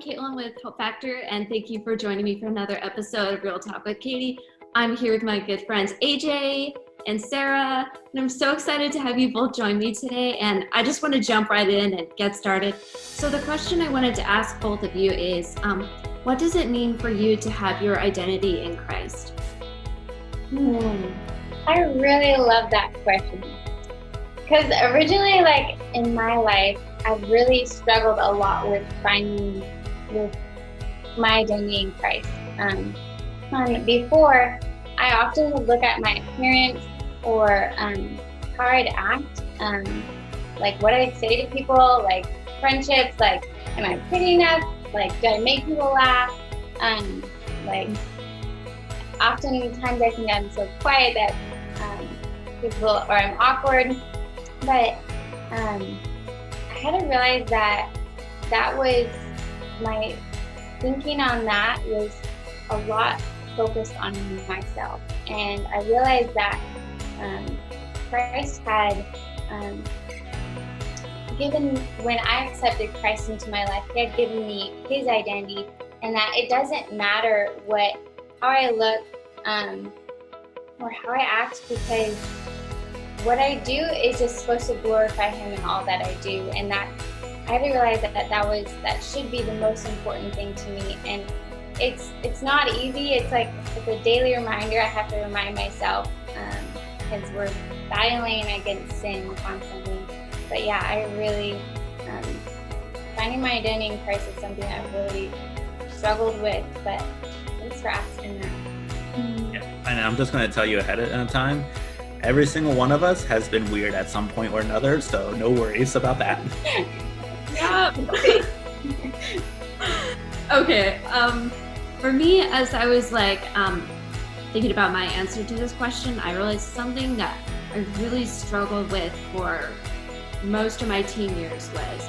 Caitlin with Hope Factor, and thank you for joining me for another episode of Real Talk with Catie. I'm here with my good friends Ajay and Sarah, and I'm so excited to have you both join me today, and I just want to jump right in and get started. So the question I wanted to ask both of you is, what does it mean for you to have your identity in Christ? I really love that question. Because originally, like in my life, I really struggled a lot with finding my identity in Christ. Before, I often would look at my appearance or how I'd act, like what I'd say to people, like friendships, like, am I pretty enough? Like, do I make people laugh? Like, oftentimes I think I'm so quiet that or I'm awkward. But I had to realize that was my thinking on that was a lot focused on myself. And I realized that Christ had when I accepted Christ into my life, he had given me his identity, and that it doesn't matter how I look or how I act, because what I do is just supposed to glorify him in all that I do. And that I had to realize that should be the most important thing to me. And it's not easy. It's a daily reminder. I have to remind myself because we're battling against sin constantly. But yeah, I really finding my identity in Christ is something I've really struggled with. But thanks for asking that. Yeah, and I'm just going to tell you ahead of time. Every single one of us has been weird at some point or another, so no worries about that. Yeah. Okay. For me, as I was thinking about my answer to this question, I realized something that I really struggled with for most of my teen years was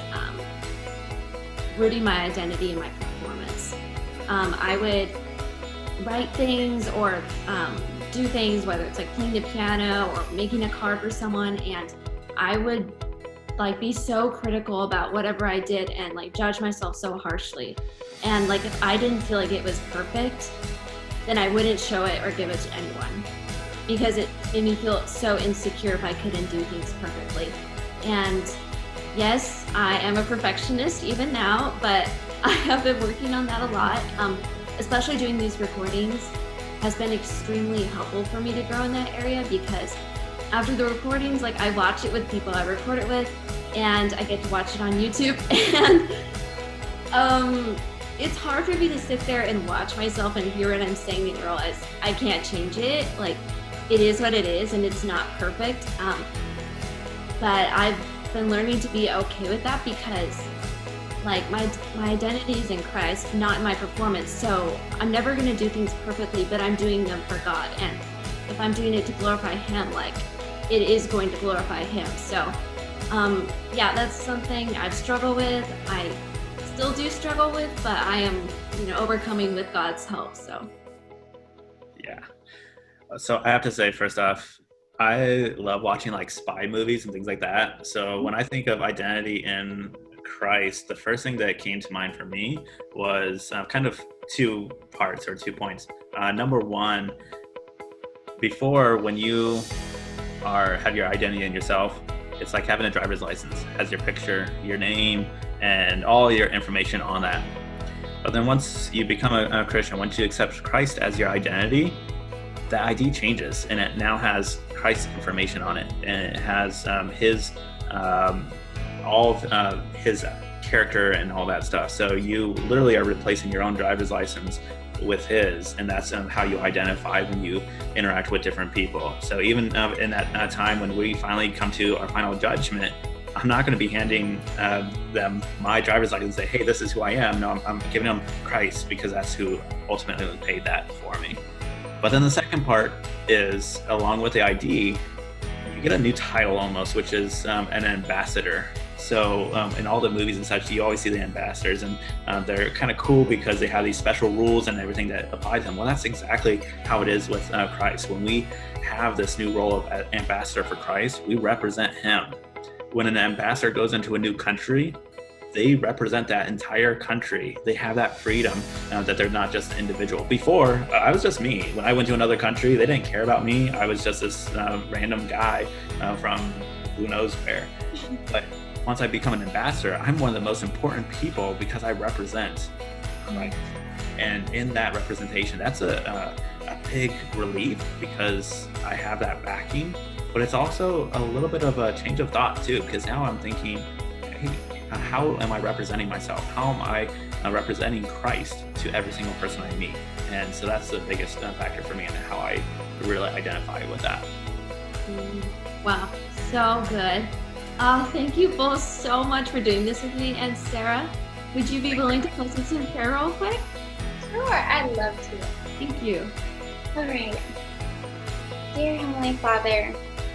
rooting my identity in my performance. I would write things or do things, whether it's like playing the piano or making a card for someone, and I would be so critical about whatever I did and judge myself so harshly. And if I didn't feel like it was perfect, then I wouldn't show it or give it to anyone, because it made me feel so insecure if I couldn't do things perfectly. And yes, I am a perfectionist even now, but I have been working on that a lot, especially doing these recordings has been extremely helpful for me to grow in that area, because after the recordings, I watch it with people I record it with, and I get to watch it on YouTube. And it's hard for me to sit there and watch myself and hear what I'm saying and realize I can't change it. It is what it is, and it's not perfect. But I've been learning to be okay with that, because my identity is in Christ, not in my performance. So I'm never going to do things perfectly, but I'm doing them for God. And if I'm doing it to glorify him, it is going to glorify him. So yeah, that's something I've struggled with. I still do struggle with, but I am, overcoming with God's help. So yeah. So I have to say, first off, I love watching spy movies and things like that. So when I think of identity in Christ, the first thing that came to mind for me was kind of two parts or 2 points. Number one, before, when you have your identity in yourself, it's like having a driver's license. It has your picture, your name, and all your information on that. But then once you become a Christian, once you accept Christ as your identity, the ID changes, and it now has Christ's information on it, and it has all of his character and all that stuff. So you literally are replacing your own driver's license with his, and that's how you identify when you interact with different people. So even in that time when we finally come to our final judgment, I'm not going to be handing them my driver's license and say, hey, this is who I am. No, I'm giving them Christ, because that's who ultimately paid that for me. But then the second part is, along with the ID, you get a new title almost, which is an ambassador. So in all the movies and such, you always see the ambassadors, and they're kind of cool because they have these special rules and everything that apply to them. Well, that's exactly how it is with Christ. When we have this new role of ambassador for Christ, we represent him. When an ambassador goes into a new country, they represent that entire country. They have that freedom that they're not just an individual. Before, I was just me. When I went to another country, they didn't care about me. I was just this random guy from who knows where. But once I become an ambassador, I'm one of the most important people because I represent Christ. And in that representation, that's a big relief because I have that backing. But it's also a little bit of a change of thought too, because now I'm thinking, hey, how am I representing myself? How am I representing Christ to every single person I meet? And so that's the biggest factor for me and how I really identify with that. Wow, so good. Thank you both so much for doing this with me. And Sarah, would you be willing to close us in prayer real quick? Sure, I'd love to. Thank you. All right. Dear Heavenly Father,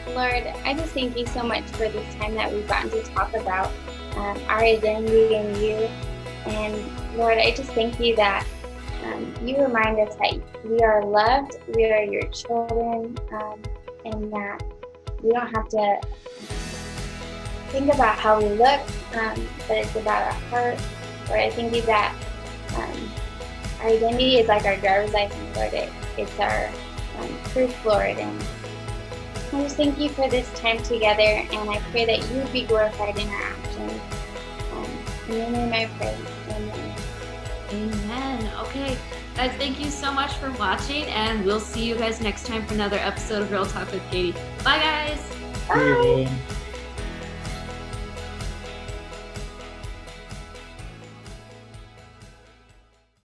Lord, I just thank you so much for this time that we've gotten to talk about our identity in you. And Lord, I just thank you that you remind us that we are loved, we are your children, and that we don't have to think about how we look, but it's about our heart. Lord, I thank you that our identity is like our driver's license, Lord. It's our proof, Lord. And I just thank you for this time together, and I pray that you would be glorified in our actions. In your name I pray. Amen. Amen. Okay, guys, thank you so much for watching, and we'll see you guys next time for another episode of Real Talk with Catie. Bye, guys. Bye. Hey,